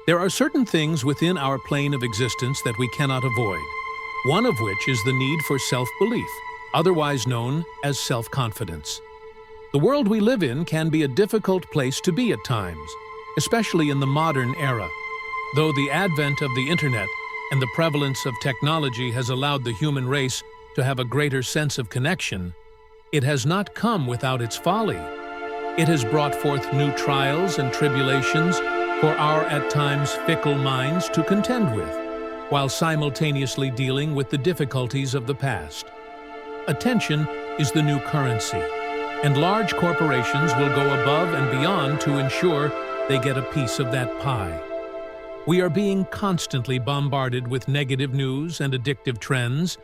There are certain things within our plane of existence that we cannot avoid, one of which is the need for self-belief, otherwise known as self-confidence. The world we live in can be a difficult place to be at times, especially in the modern era. Though the advent of the internet and the prevalence of technology has allowed the human race to have a greater sense of connection, it has not come without its folly. It has brought forth new trials and tribulations for our at times fickle minds to contend with, while simultaneously dealing with the difficulties of the past. Attention is the new currency, and large corporations will go above and beyond to ensure they get a piece of that pie. We are being constantly bombarded with negative news and addictive trends,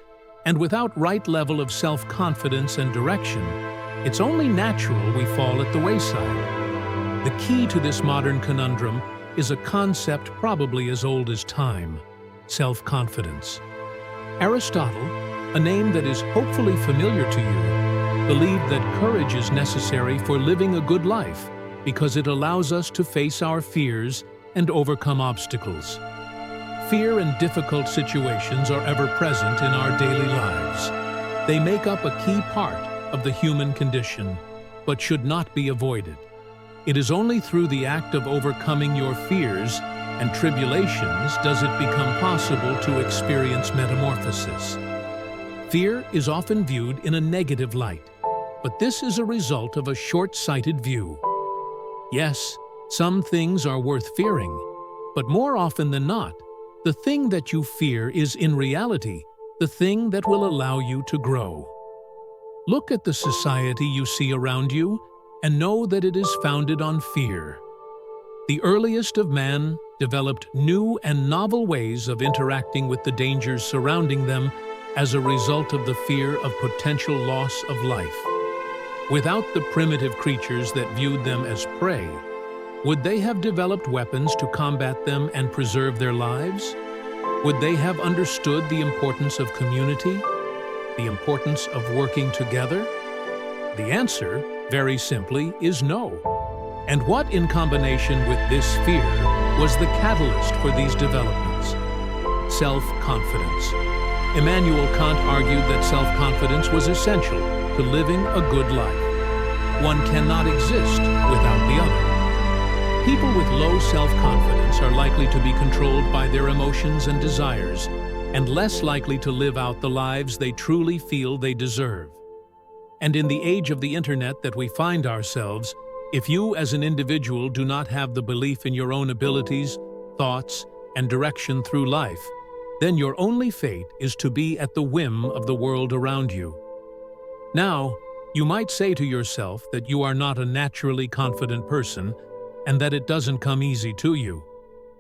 and without right level of self-confidence and direction, it's only natural we fall at the wayside. The key to this modern conundrum is a concept probably as old as time: self-confidence. Aristotle, a name that is hopefully familiar to you, believed that courage is necessary for living a good life because it allows us to face our fears and overcome obstacles. Fear and difficult situations are ever present in our daily lives. They make up a key part of the human condition, but should not be avoided. It is only through the act of overcoming your fears and tribulations does it become possible to experience metamorphosis. Fear is often viewed in a negative light, but this is a result of a short-sighted view. Yes, some things are worth fearing, but more often than not, the thing that you fear is in reality the thing that will allow you to grow. Look at the society you see around you and know that it is founded on fear. The earliest of man developed new and novel ways of interacting with the dangers surrounding them as a result of the fear of potential loss of life. Without the primitive creatures that viewed them as prey, would they have developed weapons to combat them and preserve their lives? Would they have understood the importance of community, the importance of working together? The answer, very simply, is no. And what, in combination with this fear, was the catalyst for these developments? Self-confidence. Immanuel Kant argued that self-confidence was essential to living a good life. One cannot exist without the other. People with low self-confidence are likely to be controlled by their emotions and desires, and less likely to live out the lives they truly feel they deserve. And in the age of the internet that we find ourselves, if you as an individual do not have the belief in your own abilities, thoughts, and direction through life, then your only fate is to be at the whim of the world around you. Now, you might say to yourself that you are not a naturally confident person and that it doesn't come easy to you.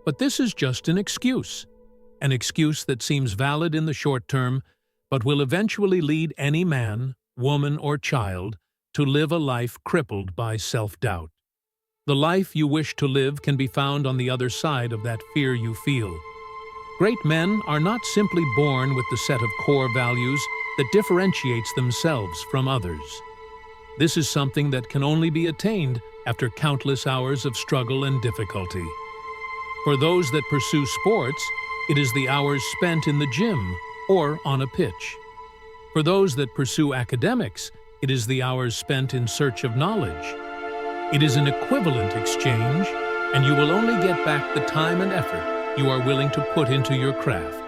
But this is just an excuse that seems valid in the short term, but will eventually lead any man, woman, or child to live a life crippled by self-doubt. The life you wish to live can be found on the other side of that fear you feel. Great men are not simply born with the set of core values that differentiates themselves from others. This is something that can only be attained after countless hours of struggle and difficulty. For those that pursue sports, it is the hours spent in the gym or on a pitch. For those that pursue academics, it is the hours spent in search of knowledge. It is an equivalent exchange, and you will only get back the time and effort you are willing to put into your craft.